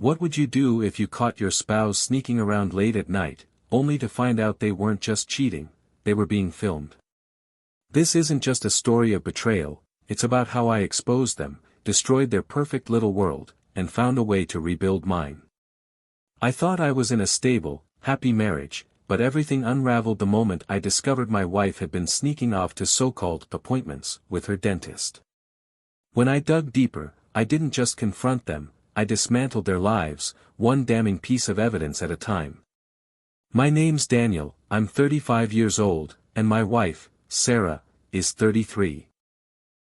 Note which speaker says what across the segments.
Speaker 1: What would you do if you caught your spouse sneaking around late at night, only to find out they weren't just cheating, they were being filmed? This isn't just a story of betrayal, it's about how I exposed them, destroyed their perfect little world, and found a way to rebuild mine. I thought I was in a stable, happy marriage, but everything unraveled the moment I discovered my wife had been sneaking off to so-called appointments with her dentist. When I dug deeper, I didn't just confront them, I dismantled their lives, one damning piece of evidence at a time. My name's Daniel, I'm 35 years old, and my wife, Sarah, is 33.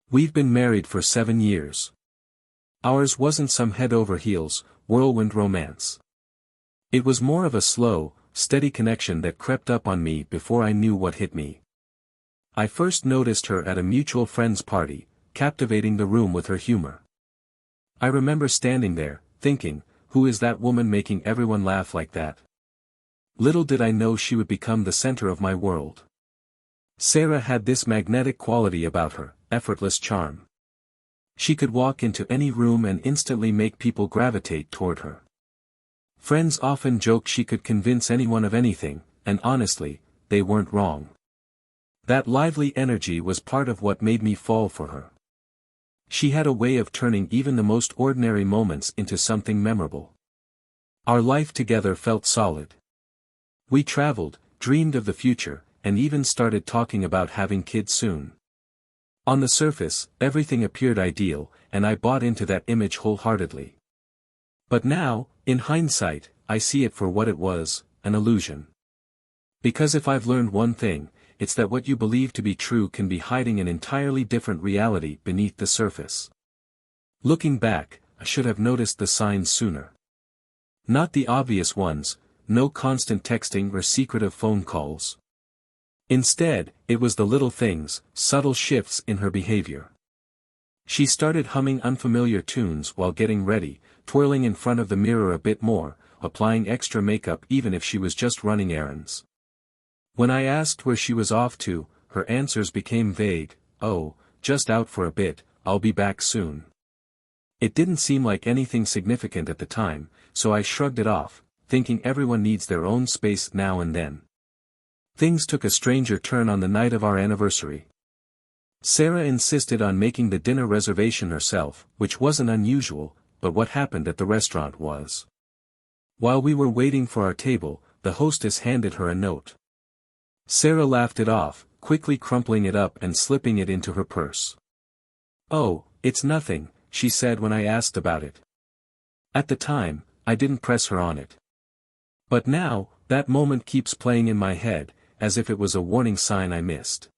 Speaker 1: We've been married for 7 years. Ours wasn't some head-over-heels, whirlwind romance. It was more of a slow, steady connection that crept up on me before I knew what hit me. I first noticed her at a mutual friend's party, captivating the room with her humor. I remember standing there, thinking, who is that woman making everyone laugh like that? Little did I know she would become the center of my world. Sarah had this magnetic quality about her, effortless charm. She could walk into any room and instantly make people gravitate toward her. Friends often joked she could convince anyone of anything, and honestly, they weren't wrong. That lively energy was part of what made me fall for her. She had a way of turning even the most ordinary moments into something memorable. Our life together felt solid. We traveled, dreamed of the future, and even started talking about having kids soon. On the surface, everything appeared ideal, and I bought into that image wholeheartedly. But now, in hindsight, I see it for what it was, an illusion. Because if I've learned one thing, it's that what you believe to be true can be hiding an entirely different reality beneath the surface. Looking back, I should have noticed the signs sooner. Not the obvious ones, no constant texting or secretive phone calls. Instead, it was the little things, subtle shifts in her behavior. She started humming unfamiliar tunes while getting ready, twirling in front of the mirror a bit more, applying extra makeup even if she was just running errands. When I asked where she was off to, her answers became vague, "Oh, just out for a bit, I'll be back soon." It didn't seem like anything significant at the time, so I shrugged it off, thinking everyone needs their own space now and then. Things took a stranger turn on the night of our anniversary. Sarah insisted on making the dinner reservation herself, which wasn't unusual, but what happened at the restaurant was. While we were waiting for our table, the hostess handed her a note. Sarah laughed it off, quickly crumpling it up and slipping it into her purse. "Oh, it's nothing," she said when I asked about it. At the time, I didn't press her on it. But now, that moment keeps playing in my head, as if it was a warning sign I missed.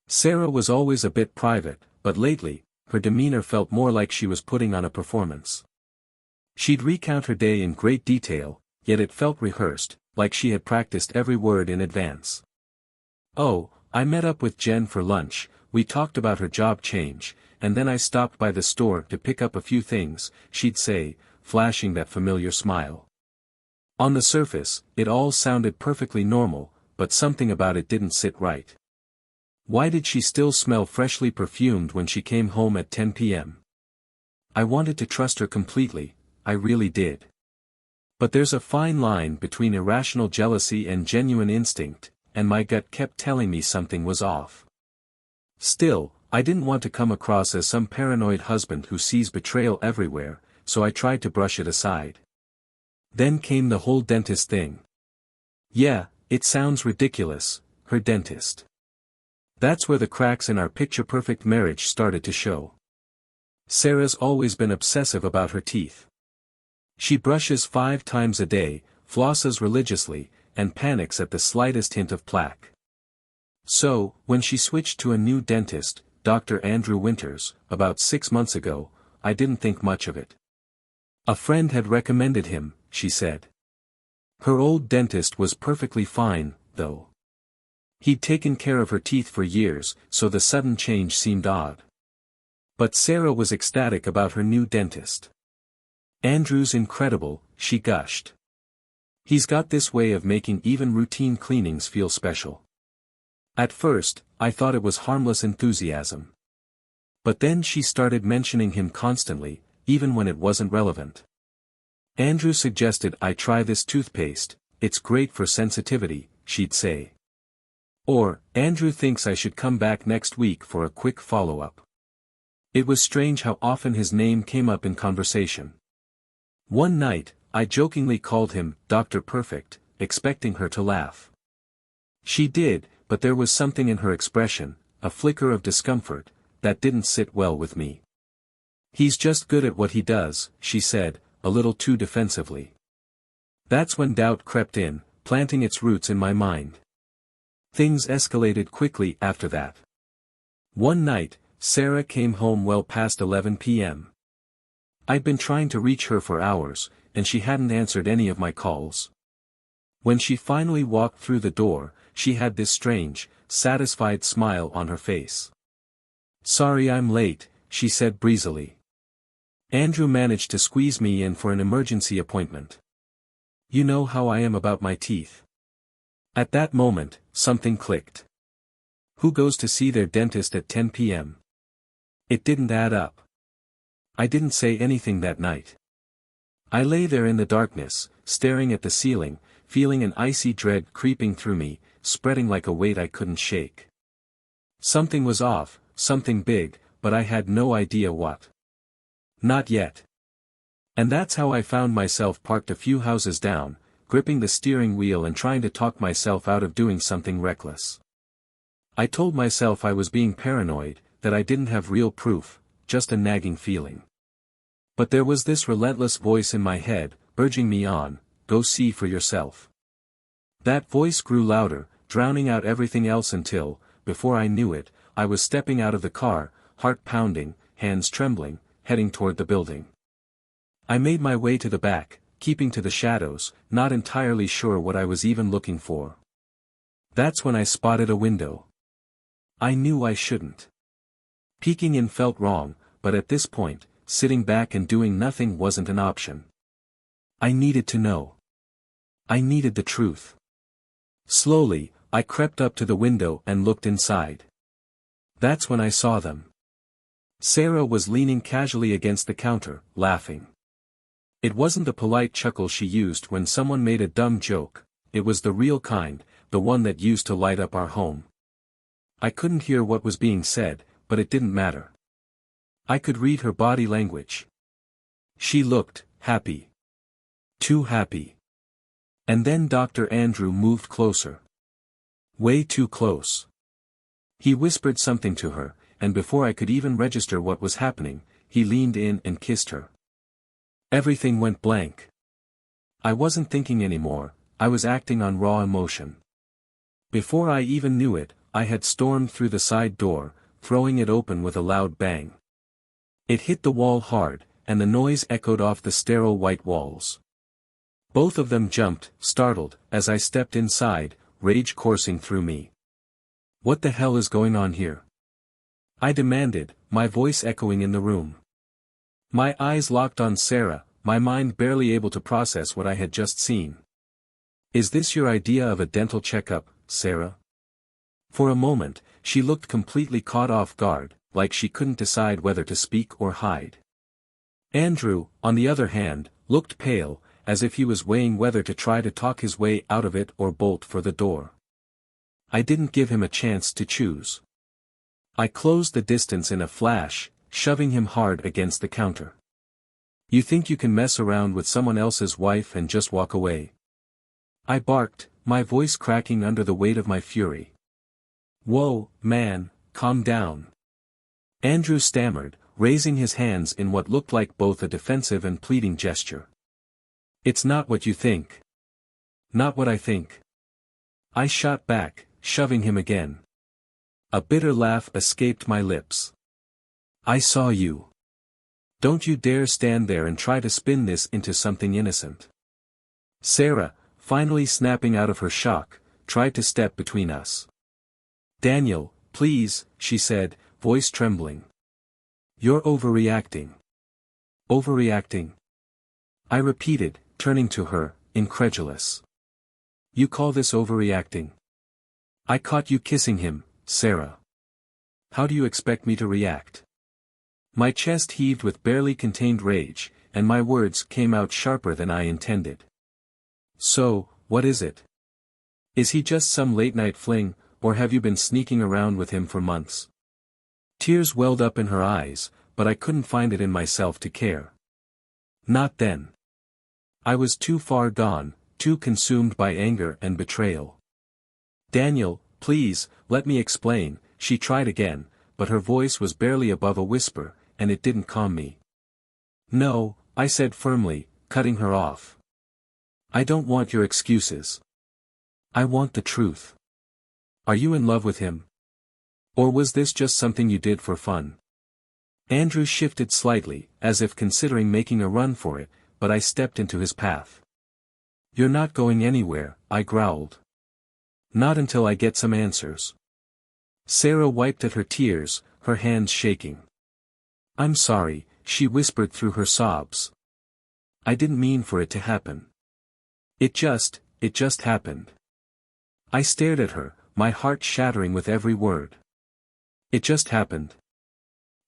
Speaker 1: Sarah was always a bit private, but lately, her demeanor felt more like she was putting on a performance. She'd recount her day in great detail, yet it felt rehearsed, like she had practiced every word in advance. "Oh, I met up with Jen for lunch, we talked about her job change, and then I stopped by the store to pick up a few things," she'd say, flashing that familiar smile. On the surface, it all sounded perfectly normal, but something about it didn't sit right. Why did she still smell freshly perfumed when she came home at 10 p.m.? I wanted to trust her completely, I really did. But there's a fine line between irrational jealousy and genuine instinct, and my gut kept telling me something was off. Still, I didn't want to come across as some paranoid husband who sees betrayal everywhere, so I tried to brush it aside. Then came the whole dentist thing. Yeah, it sounds ridiculous, her dentist. That's where the cracks in our picture-perfect marriage started to show. Sarah's always been obsessive about her teeth. She brushes 5 times a day, flosses religiously, and panics at the slightest hint of plaque. So, when she switched to a new dentist, Dr. Andrew Winters, about 6 months ago, I didn't think much of it. A friend had recommended him, she said. Her old dentist was perfectly fine, though. He'd taken care of her teeth for years, so the sudden change seemed odd. But Sarah was ecstatic about her new dentist. "Andrew's incredible," she gushed. "He's got this way of making even routine cleanings feel special." At first, I thought it was harmless enthusiasm. But then she started mentioning him constantly, even when it wasn't relevant. Andrew suggested I try this toothpaste, it's great for sensitivity, she'd say. Or, Andrew thinks I should come back next week for a quick follow-up. It was strange how often his name came up in conversation. One night, I jokingly called him Dr. Perfect, expecting her to laugh. She did, but there was something in her expression, a flicker of discomfort, that didn't sit well with me. He's just good at what he does, she said, a little too defensively. That's when doubt crept in, planting its roots in my mind. Things escalated quickly after that. One night, Sarah came home well past 11 p.m. I'd been trying to reach her for hours, and she hadn't answered any of my calls. When she finally walked through the door, she had this strange, satisfied smile on her face. "Sorry I'm late," she said breezily. "Andrew managed to squeeze me in for an emergency appointment. You know how I am about my teeth." At that moment, something clicked. Who goes to see their dentist at 10 p.m.? It didn't add up. I didn't say anything that night. I lay there in the darkness, staring at the ceiling, feeling an icy dread creeping through me, spreading like a weight I couldn't shake. Something was off, something big, but I had no idea what. Not yet. And that's how I found myself parked a few houses down, gripping the steering wheel and trying to talk myself out of doing something reckless. I told myself I was being paranoid, that I didn't have real proof, just a nagging feeling. But there was this relentless voice in my head, urging me on, go see for yourself. That voice grew louder, drowning out everything else until, before I knew it, I was stepping out of the car, heart pounding, hands trembling, heading toward the building. I made my way to the back, keeping to the shadows, not entirely sure what I was even looking for. That's when I spotted a window. I knew I shouldn't. Peeking in felt wrong, but at this point, sitting back and doing nothing wasn't an option. I needed to know. I needed the truth. Slowly, I crept up to the window and looked inside. That's when I saw them. Sarah was leaning casually against the counter, laughing. It wasn't the polite chuckle she used when someone made a dumb joke, it was the real kind, the one that used to light up our home. I couldn't hear what was being said, but it didn't matter. I could read her body language. She looked happy. Too happy. And then Dr. Andrew moved closer. Way too close. He whispered something to her, and before I could even register what was happening, he leaned in and kissed her. Everything went blank. I wasn't thinking anymore, I was acting on raw emotion. Before I even knew it, I had stormed through the side door, throwing it open with a loud bang. It hit the wall hard, and the noise echoed off the sterile white walls. Both of them jumped, startled, as I stepped inside, rage coursing through me. "What the hell is going on here?" I demanded, my voice echoing in the room. My eyes locked on Sarah, my mind barely able to process what I had just seen. "Is this your idea of a dental checkup, Sarah?" For a moment, she looked completely caught off guard, like she couldn't decide whether to speak or hide. Andrew, on the other hand, looked pale, as if he was weighing whether to try to talk his way out of it or bolt for the door. I didn't give him a chance to choose. I closed the distance in a flash, shoving him hard against the counter. "You think you can mess around with someone else's wife and just walk away?" I barked, my voice cracking under the weight of my fury. "Whoa, man, calm down." Andrew stammered, raising his hands in what looked like both a defensive and pleading gesture. "It's not what you think." "Not what I think." I shot back, shoving him again. A bitter laugh escaped my lips. "I saw you. Don't you dare stand there and try to spin this into something innocent." Sarah, finally snapping out of her shock, tried to step between us. "Daniel, please," she said, voice trembling. "You're overreacting." "Overreacting?" I repeated, turning to her, incredulous. "You call this overreacting? I caught you kissing him, Sarah. How do you expect me to react?" My chest heaved with barely contained rage, and my words came out sharper than I intended. So, what is it? Is he just some late-night fling, or have you been sneaking around with him for months? Tears welled up in her eyes, but I couldn't find it in myself to care. Not then. I was too far gone, too consumed by anger and betrayal. Daniel, please, let me explain, she tried again, but her voice was barely above a whisper, and it didn't calm me. No, I said firmly, cutting her off. I don't want your excuses. I want the truth. Are you in love with him? Or was this just something you did for fun? Andrew shifted slightly, as if considering making a run for it, but I stepped into his path. You're not going anywhere, I growled. Not until I get some answers. Sarah wiped at her tears, her hands shaking. I'm sorry, she whispered through her sobs. I didn't mean for it to happen. It just happened. I stared at her, my heart shattering with every word. It just happened.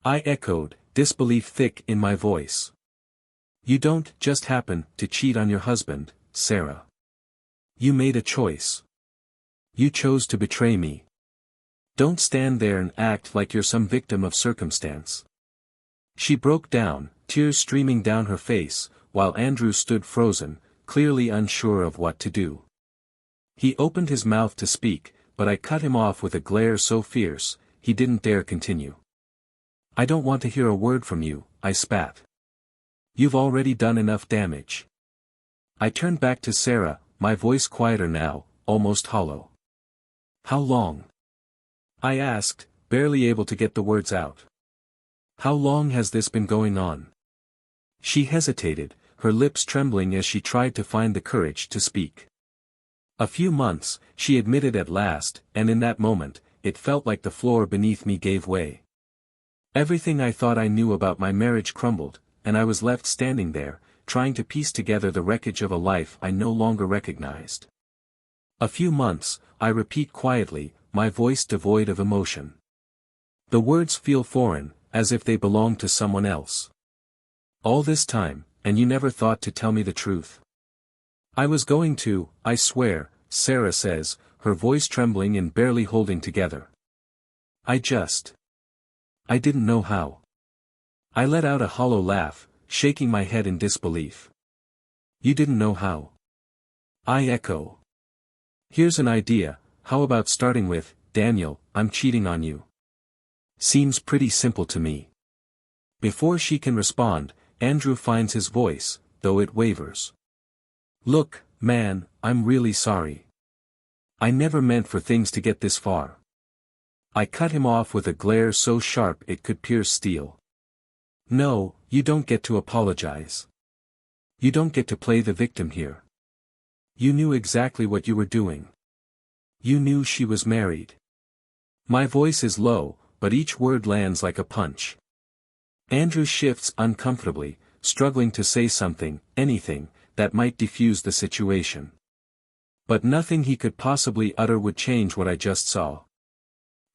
Speaker 1: I echoed, disbelief thick in my voice. You don't just happen to cheat on your husband, Sarah. You made a choice. You chose to betray me. Don't stand there and act like you're some victim of circumstance. She broke down, tears streaming down her face, while Andrew stood frozen, clearly unsure of what to do. He opened his mouth to speak, but I cut him off with a glare so fierce, he didn't dare continue. I don't want to hear a word from you, I spat. You've already done enough damage. I turned back to Sarah, my voice quieter now, almost hollow. How long? I asked, barely able to get the words out. How long has this been going on? She hesitated, her lips trembling as she tried to find the courage to speak. A few months, she admitted at last, and in that moment, it felt like the floor beneath me gave way. Everything I thought I knew about my marriage crumbled, and I was left standing there, trying to piece together the wreckage of a life I no longer recognized. A few months, I repeat quietly, my voice devoid of emotion. The words feel foreign, as if they belong to someone else. All this time, and you never thought to tell me the truth. I was going to, I swear, Sarah says, her voice trembling and barely holding together. I didn't know how. I let out a hollow laugh, shaking my head in disbelief. You didn't know how? I echo. Here's an idea, how about starting with, Daniel, I'm cheating on you. Seems pretty simple to me. Before she can respond, Andrew finds his voice, though it wavers. Look, man, I'm really sorry. I never meant for things to get this far. I cut him off with a glare so sharp it could pierce steel. No, you don't get to apologize. You don't get to play the victim here. You knew exactly what you were doing. You knew she was married. My voice is low, but each word lands like a punch. Andrew shifts uncomfortably, struggling to say something, anything, that might defuse the situation. But nothing he could possibly utter would change what I just saw.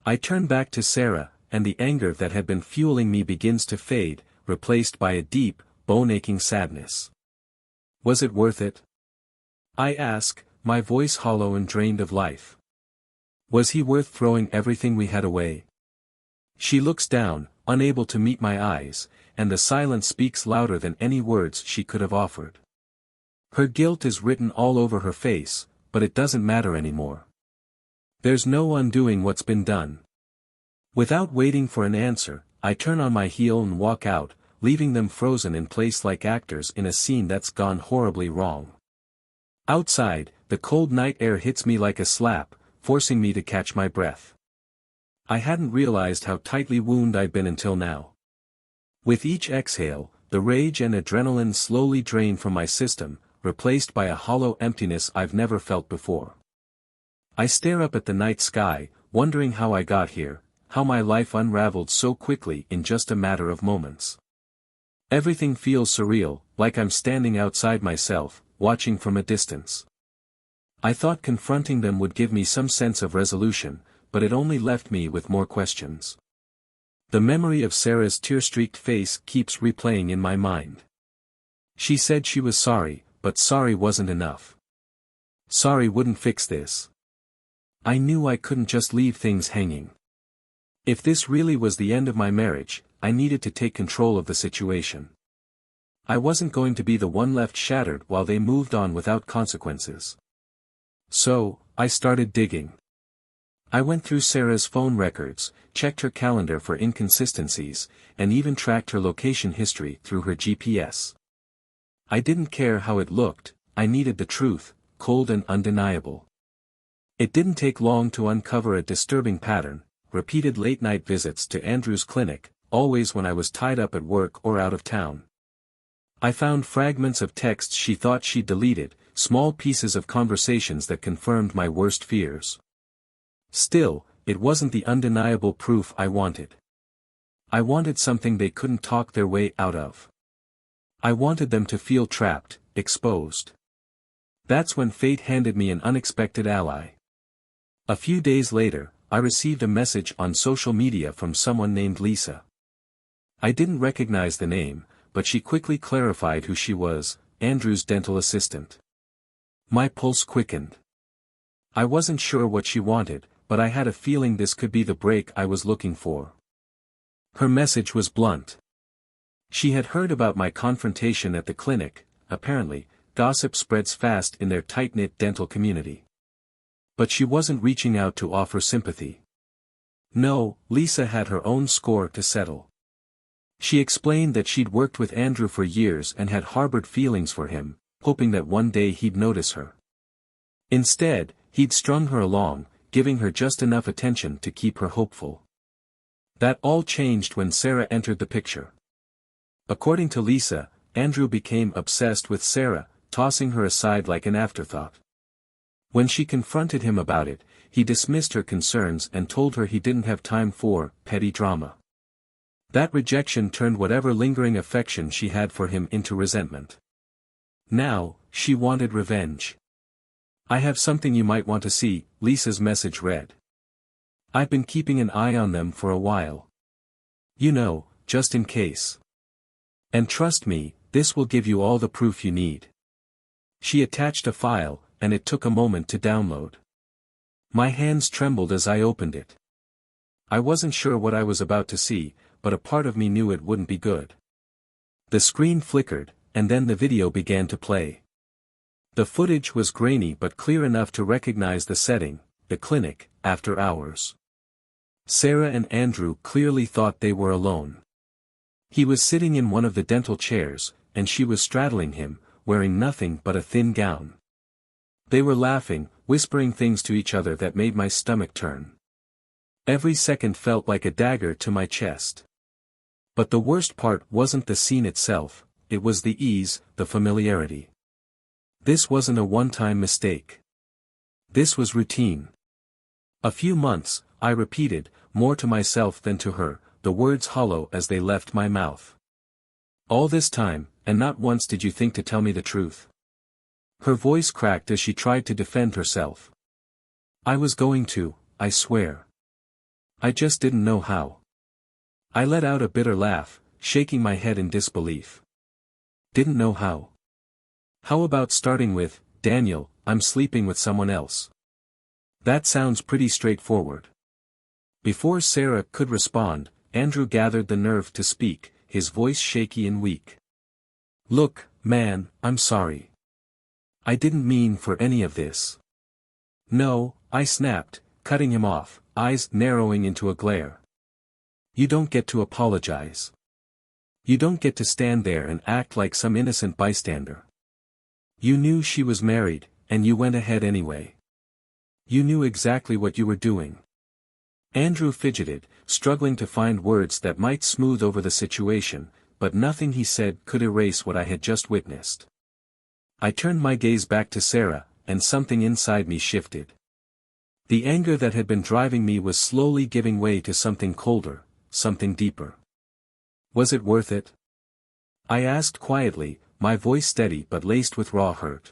Speaker 1: I turn back to Sarah, and the anger that had been fueling me begins to fade, replaced by a deep, bone-aching sadness. Was it worth it? I ask, my voice hollow and drained of life. Was he worth throwing everything we had away? She looks down, unable to meet my eyes, and the silence speaks louder than any words she could have offered. Her guilt is written all over her face, but it doesn't matter anymore. There's no undoing what's been done. Without waiting for an answer, I turn on my heel and walk out, leaving them frozen in place like actors in a scene that's gone horribly wrong. Outside, the cold night air hits me like a slap, forcing me to catch my breath. I hadn't realized how tightly wounded I'd been until now. With each exhale, the rage and adrenaline slowly drain from my system, replaced by a hollow emptiness I've never felt before. I stare up at the night sky, wondering how I got here, how my life unraveled so quickly in just a matter of moments. Everything feels surreal, like I'm standing outside myself, watching from a distance. I thought confronting them would give me some sense of resolution, but it only left me with more questions. The memory of Sarah's tear-streaked face keeps replaying in my mind. She said she was sorry, but sorry wasn't enough. Sorry wouldn't fix this. I knew I couldn't just leave things hanging. If this really was the end of my marriage, I needed to take control of the situation. I wasn't going to be the one left shattered while they moved on without consequences. So, I started digging. I went through Sarah's phone records, checked her calendar for inconsistencies, and even tracked her location history through her GPS. I didn't care how it looked, I needed the truth, cold and undeniable. It didn't take long to uncover a disturbing pattern: repeated late-night visits to Andrew's clinic, always when I was tied up at work or out of town. I found fragments of texts she thought she'd deleted, small pieces of conversations that confirmed my worst fears. Still, it wasn't the undeniable proof I wanted. I wanted something they couldn't talk their way out of. I wanted them to feel trapped, exposed. That's when fate handed me an unexpected ally. A few days later, I received a message on social media from someone named Lisa. I didn't recognize the name, but she quickly clarified who she was: Andrew's dental assistant. My pulse quickened. I wasn't sure what she wanted, but I had a feeling this could be the break I was looking for. Her message was blunt. She had heard about my confrontation at the clinic. Apparently, gossip spreads fast in their tight-knit dental community. But she wasn't reaching out to offer sympathy. No, Lisa had her own score to settle. She explained that she'd worked with Andrew for years and had harbored feelings for him, hoping that one day he'd notice her. Instead, he'd strung her along, giving her just enough attention to keep her hopeful. That all changed when Sarah entered the picture. According to Lisa, Andrew became obsessed with Sarah, tossing her aside like an afterthought. When she confronted him about it, he dismissed her concerns and told her he didn't have time for petty drama. That rejection turned whatever lingering affection she had for him into resentment. Now, she wanted revenge. "I have something you might want to see," Lisa's message read. "I've been keeping an eye on them for a while. You know, just in case. And trust me, this will give you all the proof you need." She attached a file, and it took a moment to download. My hands trembled as I opened it. I wasn't sure what I was about to see, but a part of me knew it wouldn't be good. The screen flickered, and then the video began to play. The footage was grainy but clear enough to recognize the setting: the clinic, after hours. Sarah and Andrew clearly thought they were alone. He was sitting in one of the dental chairs, and she was straddling him, wearing nothing but a thin gown. They were laughing, whispering things to each other that made my stomach turn. Every second felt like a dagger to my chest. But the worst part wasn't the scene itself, it was the ease, the familiarity. This wasn't a one-time mistake. This was routine. "A few months," I repeated, more to myself than to her, the words hollow as they left my mouth. "All this time, and not once did you think to tell me the truth?" Her voice cracked as she tried to defend herself. "I was going to, I swear. I just didn't know how." I let out a bitter laugh, shaking my head in disbelief. "Didn't know how? How about starting with, 'Daniel, I'm sleeping with someone else'? That sounds pretty straightforward." Before Sarah could respond, Andrew gathered the nerve to speak, his voice shaky and weak. "Look, man, I'm sorry. I didn't mean for any of this." "No," I snapped, cutting him off, eyes narrowing into a glare. "You don't get to apologize. You don't get to stand there and act like some innocent bystander. You knew she was married, and you went ahead anyway. You knew exactly what you were doing." Andrew fidgeted, struggling to find words that might smooth over the situation, but nothing he said could erase what I had just witnessed. I turned my gaze back to Sarah, and something inside me shifted. The anger that had been driving me was slowly giving way to something colder, something deeper. Was it worth it? I asked quietly, my voice steady but laced with raw hurt.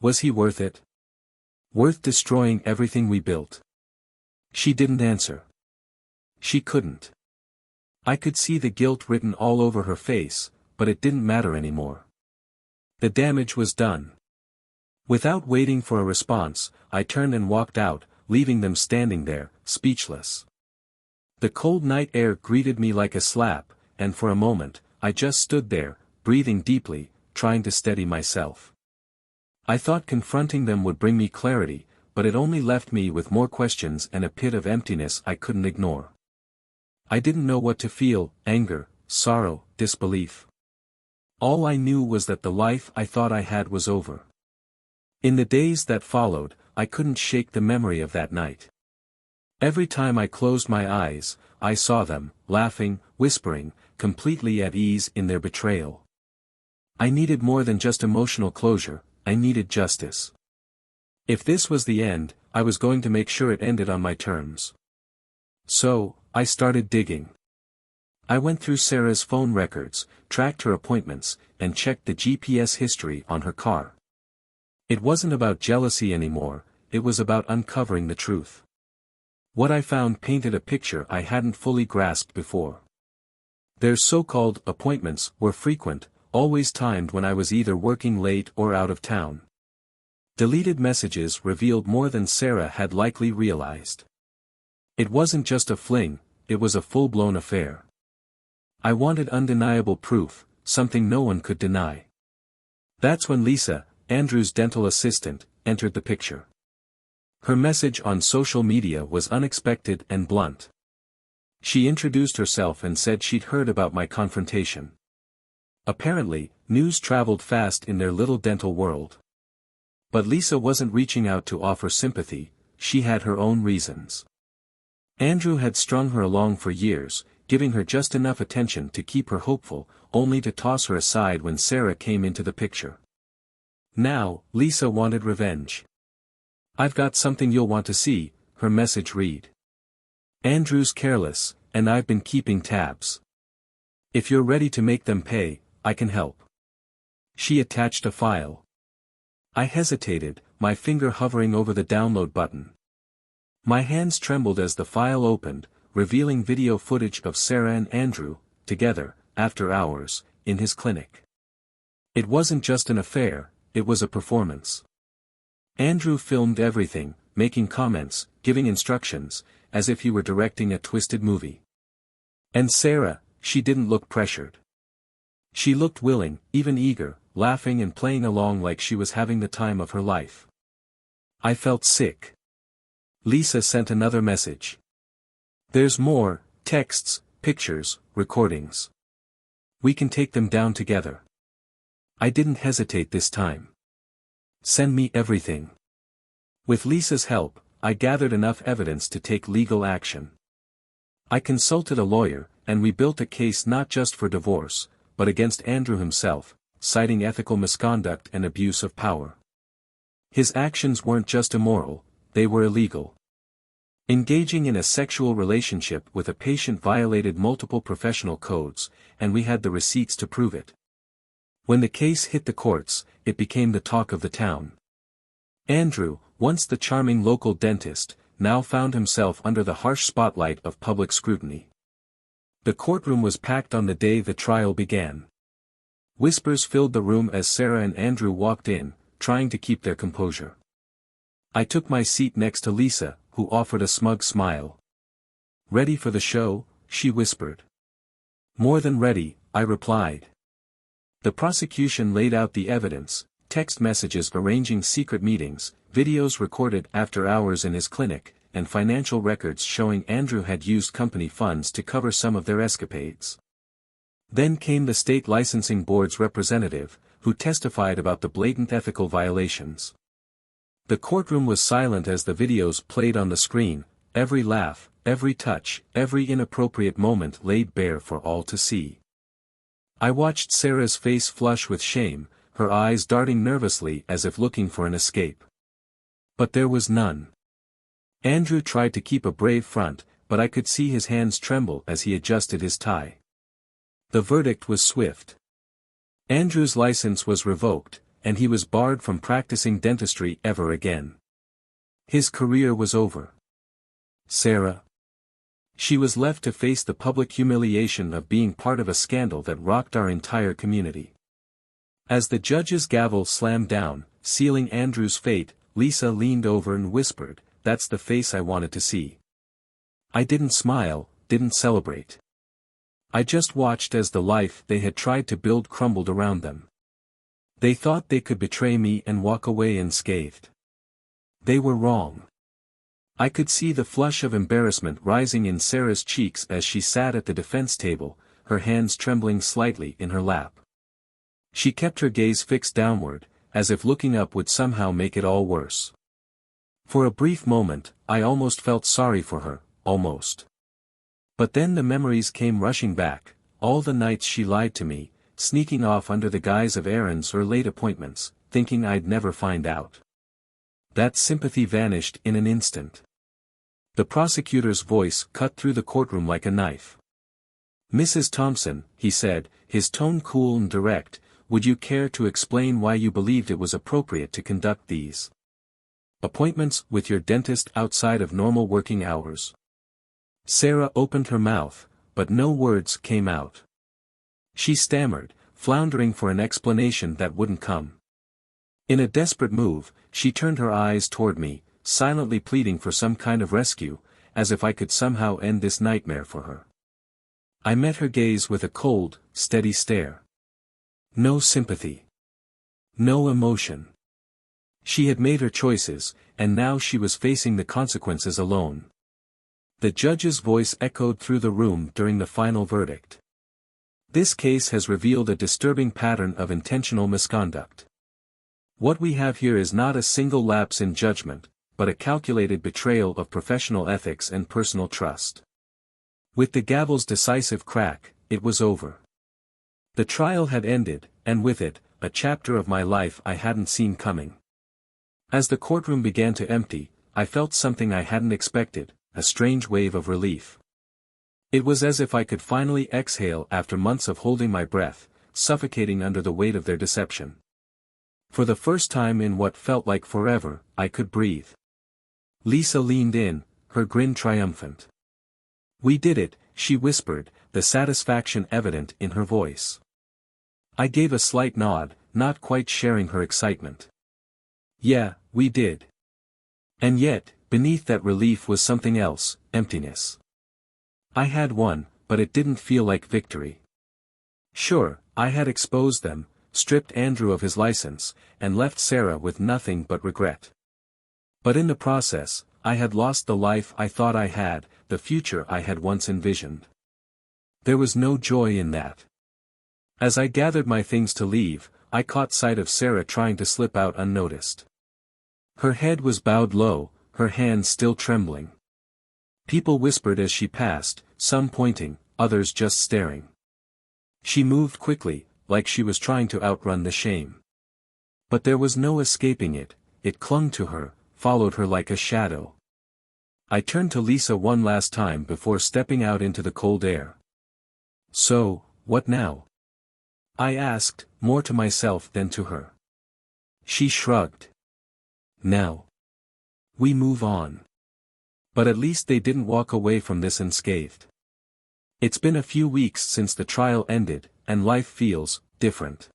Speaker 1: Was he worth it? Worth destroying everything we built? She didn't answer. She couldn't. I could see the guilt written all over her face, but it didn't matter anymore. The damage was done. Without waiting for a response, I turned and walked out, leaving them standing there, speechless. The cold night air greeted me like a slap, and for a moment, I just stood there, breathing deeply, trying to steady myself. I thought confronting them would bring me clarity, but it only left me with more questions and a pit of emptiness I couldn't ignore. I didn't know what to feel: anger, sorrow, disbelief. All I knew was that the life I thought I had was over. In the days that followed, I couldn't shake the memory of that night. Every time I closed my eyes, I saw them, laughing, whispering, completely at ease in their betrayal. I needed more than just emotional closure, I needed justice. If this was the end, I was going to make sure it ended on my terms. So, I started digging. I went through Sarah's phone records, tracked her appointments, and checked the GPS history on her car. It wasn't about jealousy anymore, it was about uncovering the truth. What I found painted a picture I hadn't fully grasped before. Their so-called appointments were frequent, always timed when I was either working late or out of town. Deleted messages revealed more than Sarah had likely realized. It wasn't just a fling, it was a full-blown affair. I wanted undeniable proof, something no one could deny. That's when Lisa, Andrew's dental assistant, entered the picture. Her message on social media was unexpected and blunt. She introduced herself and said she'd heard about my confrontation. Apparently, news traveled fast in their little dental world. But Lisa wasn't reaching out to offer sympathy, she had her own reasons. Andrew had strung her along for years, giving her just enough attention to keep her hopeful, only to toss her aside when Sarah came into the picture. Now, Lisa wanted revenge. "I've got something you'll want to see," her message read. "Andrew's careless, and I've been keeping tabs. If you're ready to make them pay, I can help." She attached a file. I hesitated, my finger hovering over the download button. My hands trembled as the file opened, revealing video footage of Sarah and Andrew, together, after hours, in his clinic. It wasn't just an affair, it was a performance. Andrew filmed everything, making comments, giving instructions, as if he were directing a twisted movie. And Sarah, she didn't look pressured. She looked willing, even eager, laughing and playing along like she was having the time of her life. I felt sick. Lisa sent another message. "There's more, texts, pictures, recordings. We can take them down together." I didn't hesitate this time. "Send me everything." With Lisa's help, I gathered enough evidence to take legal action. I consulted a lawyer, and we built a case not just for divorce, but against Andrew himself, citing ethical misconduct and abuse of power. His actions weren't just immoral, they were illegal. Engaging in a sexual relationship with a patient violated multiple professional codes, and we had the receipts to prove it. When the case hit the courts, it became the talk of the town. Andrew, once the charming local dentist, now found himself under the harsh spotlight of public scrutiny. The courtroom was packed on the day the trial began. Whispers filled the room as Sarah and Andrew walked in, trying to keep their composure. I took my seat next to Lisa, who offered a smug smile. "Ready for the show?" she whispered. "More than ready," I replied. The prosecution laid out the evidence, text messages arranging secret meetings, videos recorded after hours in his clinic, and financial records showing Andrew had used company funds to cover some of their escapades. Then came the state licensing board's representative, who testified about the blatant ethical violations. The courtroom was silent as the videos played on the screen, every laugh, every touch, every inappropriate moment laid bare for all to see. I watched Sarah's face flush with shame, her eyes darting nervously as if looking for an escape. But there was none. Andrew tried to keep a brave front, but I could see his hands tremble as he adjusted his tie. The verdict was swift. Andrew's license was revoked, and he was barred from practicing dentistry ever again. His career was over. Sarah. She was left to face the public humiliation of being part of a scandal that rocked our entire community. As the judge's gavel slammed down, sealing Andrew's fate, Lisa leaned over and whispered, "That's the face I wanted to see." I didn't smile, didn't celebrate. I just watched as the life they had tried to build crumbled around them. They thought they could betray me and walk away unscathed. They were wrong. I could see the flush of embarrassment rising in Sarah's cheeks as she sat at the defense table, her hands trembling slightly in her lap. She kept her gaze fixed downward, as if looking up would somehow make it all worse. For a brief moment, I almost felt sorry for her, almost. But then the memories came rushing back, all the nights she lied to me, sneaking off under the guise of errands or late appointments, thinking I'd never find out. That sympathy vanished in an instant. The prosecutor's voice cut through the courtroom like a knife. "Mrs. Thompson," he said, his tone cool and direct, "would you care to explain why you believed it was appropriate to conduct these appointments with your dentist outside of normal working hours?" Sarah opened her mouth, but no words came out. She stammered, floundering for an explanation that wouldn't come. In a desperate move, she turned her eyes toward me, silently pleading for some kind of rescue, as if I could somehow end this nightmare for her. I met her gaze with a cold, steady stare. No sympathy. No emotion. She had made her choices, and now she was facing the consequences alone. The judge's voice echoed through the room during the final verdict. "This case has revealed a disturbing pattern of intentional misconduct. What we have here is not a single lapse in judgment, but a calculated betrayal of professional ethics and personal trust." With the gavel's decisive crack, it was over. The trial had ended, and with it, a chapter of my life I hadn't seen coming. As the courtroom began to empty, I felt something I hadn't expected, a strange wave of relief. It was as if I could finally exhale after months of holding my breath, suffocating under the weight of their deception. For the first time in what felt like forever, I could breathe. Lisa leaned in, her grin triumphant. "We did it," she whispered, the satisfaction evident in her voice. I gave a slight nod, not quite sharing her excitement. "Yeah, we did." And yet, beneath that relief was something else, emptiness. I had won, but it didn't feel like victory. Sure, I had exposed them, stripped Andrew of his license, and left Sarah with nothing but regret. But in the process, I had lost the life I thought I had, the future I had once envisioned. There was no joy in that. As I gathered my things to leave, I caught sight of Sarah trying to slip out unnoticed. Her head was bowed low, her hands still trembling. People whispered as she passed, some pointing, others just staring. She moved quickly, like she was trying to outrun the shame. But there was no escaping it, it clung to her, followed her like a shadow. I turned to Lisa one last time before stepping out into the cold air. "So, what now?" I asked, more to myself than to her. She shrugged. "Now we move on." But at least they didn't walk away from this unscathed. It's been a few weeks since the trial ended, and life feels different.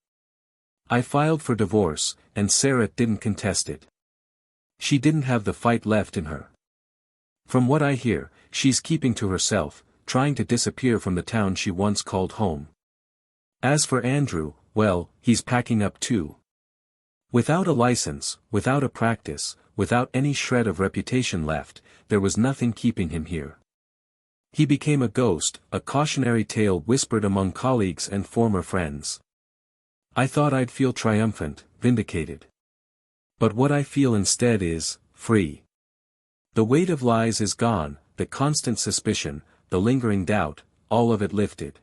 Speaker 1: I filed for divorce, and Sarah didn't contest it. She didn't have the fight left in her. From what I hear, she's keeping to herself, trying to disappear from the town she once called home. As for Andrew, well, he's packing up too. Without a license, without a practice, without any shred of reputation left, there was nothing keeping him here. He became a ghost, a cautionary tale whispered among colleagues and former friends. I thought I'd feel triumphant, vindicated. But what I feel instead is, free. The weight of lies is gone, the constant suspicion, the lingering doubt, all of it lifted.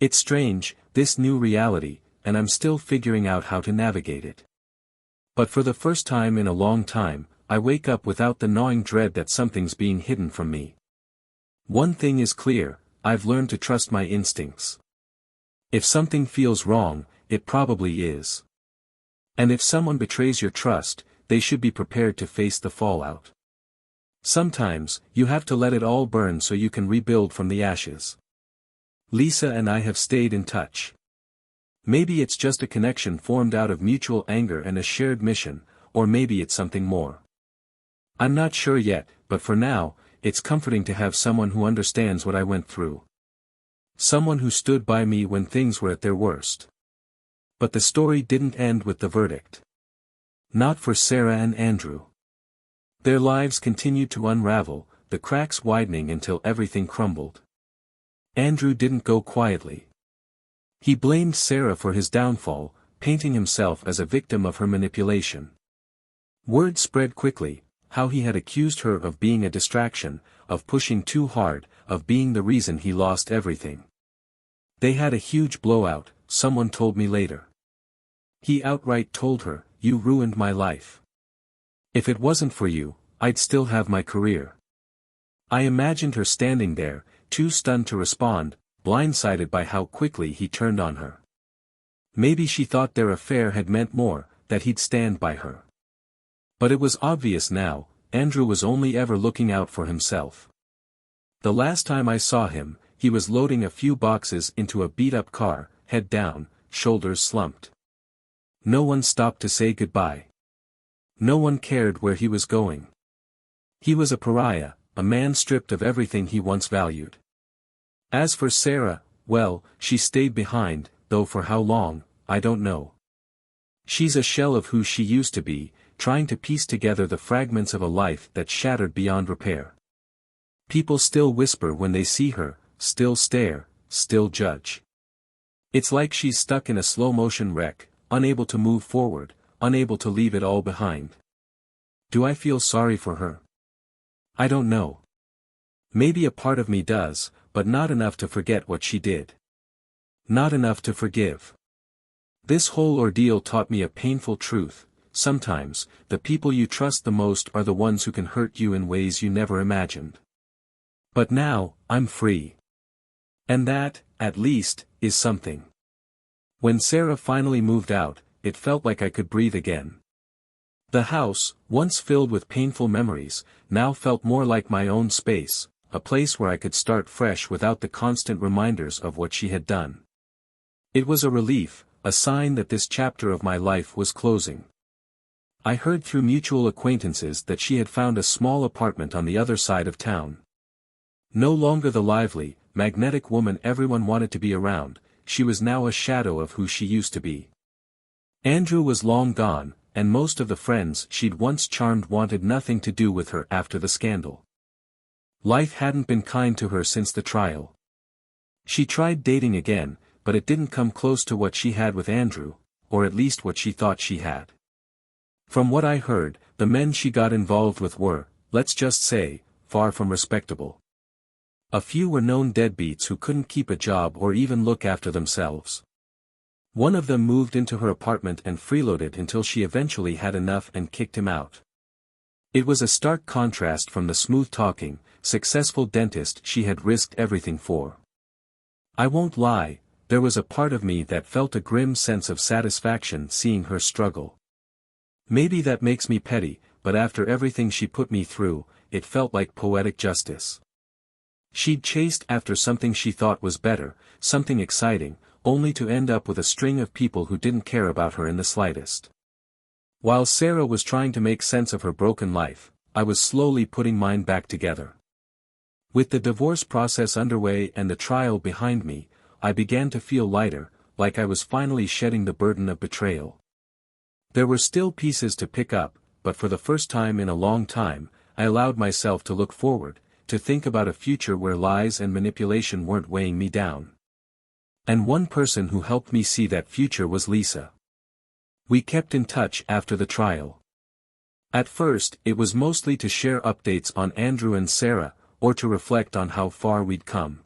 Speaker 1: It's strange, this new reality, and I'm still figuring out how to navigate it. But for the first time in a long time, I wake up without the gnawing dread that something's being hidden from me. One thing is clear, I've learned to trust my instincts. If something feels wrong, it probably is. And if someone betrays your trust, they should be prepared to face the fallout. Sometimes, you have to let it all burn so you can rebuild from the ashes. Lisa and I have stayed in touch. Maybe it's just a connection formed out of mutual anger and a shared mission, or maybe it's something more. I'm not sure yet, but for now, it's comforting to have someone who understands what I went through. Someone who stood by me when things were at their worst. But the story didn't end with the verdict. Not for Sarah and Andrew. Their lives continued to unravel, the cracks widening until everything crumbled. Andrew didn't go quietly. He blamed Sarah for his downfall, painting himself as a victim of her manipulation. Word spread quickly, how he had accused her of being a distraction, of pushing too hard, of being the reason he lost everything. They had a huge blowout, someone told me later. He outright told her, "You ruined my life. If it wasn't for you, I'd still have my career." I imagined her standing there, too stunned to respond, blindsided by how quickly he turned on her. Maybe she thought their affair had meant more, that he'd stand by her. But it was obvious now, Andrew was only ever looking out for himself. The last time I saw him, he was loading a few boxes into a beat-up car, head down, shoulders slumped. No one stopped to say goodbye. No one cared where he was going. He was a pariah, a man stripped of everything he once valued. As for Sarah, well, she stayed behind, though for how long, I don't know. She's a shell of who she used to be, trying to piece together the fragments of a life that shattered beyond repair. People still whisper when they see her, still stare, still judge. It's like she's stuck in a slow-motion wreck, unable to move forward, unable to leave it all behind. Do I feel sorry for her? I don't know. Maybe a part of me does, but not enough to forget what she did. Not enough to forgive. This whole ordeal taught me a painful truth: sometimes, the people you trust the most are the ones who can hurt you in ways you never imagined. But now, I'm free. And that, at least, is something. When Sarah finally moved out, it felt like I could breathe again. The house, once filled with painful memories, now felt more like my own space, a place where I could start fresh without the constant reminders of what she had done. It was a relief, a sign that this chapter of my life was closing. I heard through mutual acquaintances that she had found a small apartment on the other side of town. No longer the lively, magnetic woman everyone wanted to be around, she was now a shadow of who she used to be. Andrew was long gone, and most of the friends she'd once charmed wanted nothing to do with her after the scandal. Life hadn't been kind to her since the trial. She tried dating again, but it didn't come close to what she had with Andrew, or at least what she thought she had. From what I heard, the men she got involved with were, let's just say, far from respectable. A few were known deadbeats who couldn't keep a job or even look after themselves. One of them moved into her apartment and freeloaded until she eventually had enough and kicked him out. It was a stark contrast from the smooth-talking, successful dentist she had risked everything for. I won't lie, there was a part of me that felt a grim sense of satisfaction seeing her struggle. Maybe that makes me petty, but after everything she put me through, it felt like poetic justice. She'd chased after something she thought was better, something exciting, only to end up with a string of people who didn't care about her in the slightest. While Sarah was trying to make sense of her broken life, I was slowly putting mine back together. With the divorce process underway and the trial behind me, I began to feel lighter, like I was finally shedding the burden of betrayal. There were still pieces to pick up, but for the first time in a long time, I allowed myself to look forward, to think about a future where lies and manipulation weren't weighing me down. And one person who helped me see that future was Lisa. We kept in touch after the trial. At first, it was mostly to share updates on Andrew and Sarah, or to reflect on how far we'd come.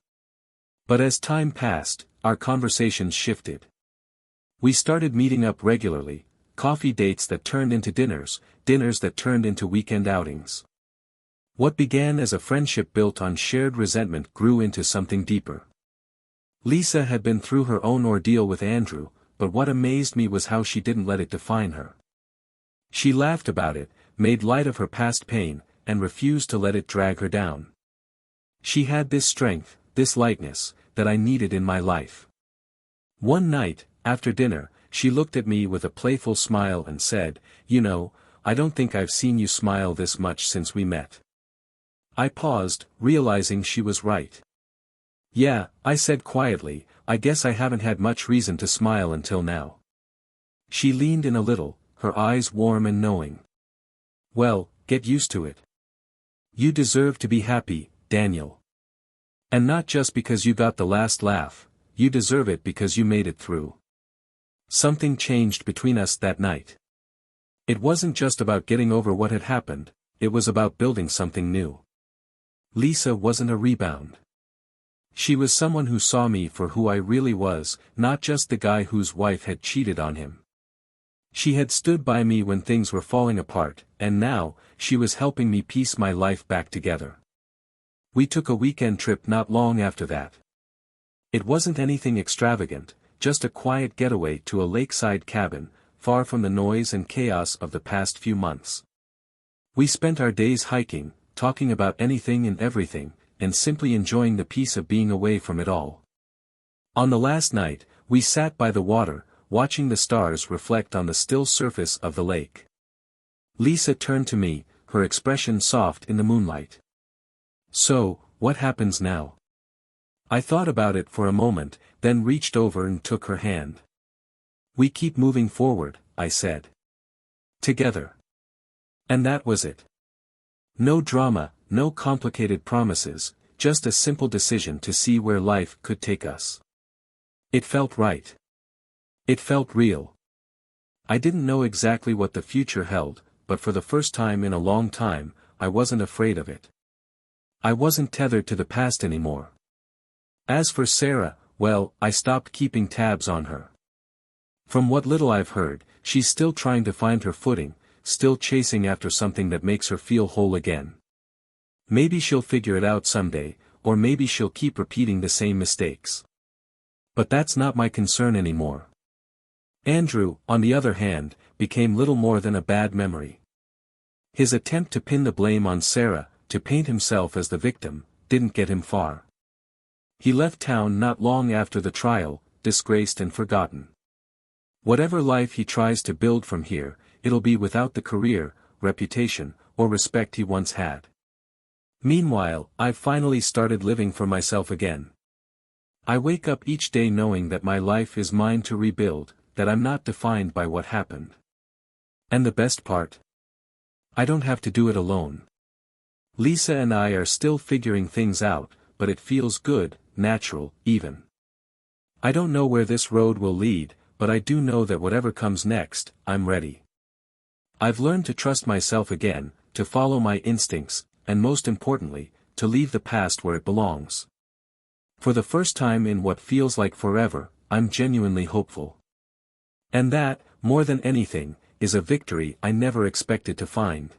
Speaker 1: But as time passed, our conversations shifted. We started meeting up regularly, coffee dates that turned into dinners, dinners that turned into weekend outings. What began as a friendship built on shared resentment grew into something deeper. Lisa had been through her own ordeal with Andrew, but what amazed me was how she didn't let it define her. She laughed about it, made light of her past pain, and refused to let it drag her down. She had this strength, this lightness, that I needed in my life. One night, after dinner, she looked at me with a playful smile and said, "You know, I don't think I've seen you smile this much since we met." I paused, realizing she was right. "Yeah," I said quietly, "I guess I haven't had much reason to smile until now." She leaned in a little, her eyes warm and knowing. "Well, get used to it. You deserve to be happy, Daniel. And not just because you got the last laugh, you deserve it because you made it through." Something changed between us that night. It wasn't just about getting over what had happened, it was about building something new. Lisa wasn't a rebound. She was someone who saw me for who I really was, not just the guy whose wife had cheated on him. She had stood by me when things were falling apart, and now, she was helping me piece my life back together. We took a weekend trip not long after that. It wasn't anything extravagant, just a quiet getaway to a lakeside cabin, far from the noise and chaos of the past few months. We spent our days hiking, talking about anything and everything, and simply enjoying the peace of being away from it all. On the last night, we sat by the water, watching the stars reflect on the still surface of the lake. Lisa turned to me, her expression soft in the moonlight. "So, what happens now?" I thought about it for a moment, then reached over and took her hand. "We keep moving forward," I said. "Together." And that was it. No drama, no complicated promises, just a simple decision to see where life could take us. It felt right. It felt real. I didn't know exactly what the future held, but for the first time in a long time, I wasn't afraid of it. I wasn't tethered to the past anymore. As for Sarah, well, I stopped keeping tabs on her. From what little I've heard, she's still trying to find her footing, still chasing after something that makes her feel whole again. Maybe she'll figure it out someday, or maybe she'll keep repeating the same mistakes. But that's not my concern anymore. Andrew, on the other hand, became little more than a bad memory. His attempt to pin the blame on Sarah, to paint himself as the victim, didn't get him far. He left town not long after the trial, disgraced and forgotten. Whatever life he tries to build from here, it'll be without the career, reputation, or respect he once had. Meanwhile, I've finally started living for myself again. I wake up each day knowing that my life is mine to rebuild, that I'm not defined by what happened. And the best part? I don't have to do it alone. Lisa and I are still figuring things out, but it feels good, natural, even. I don't know where this road will lead, but I do know that whatever comes next, I'm ready. I've learned to trust myself again, to follow my instincts, and most importantly, to leave the past where it belongs. For the first time in what feels like forever, I'm genuinely hopeful. And that, more than anything, is a victory I never expected to find.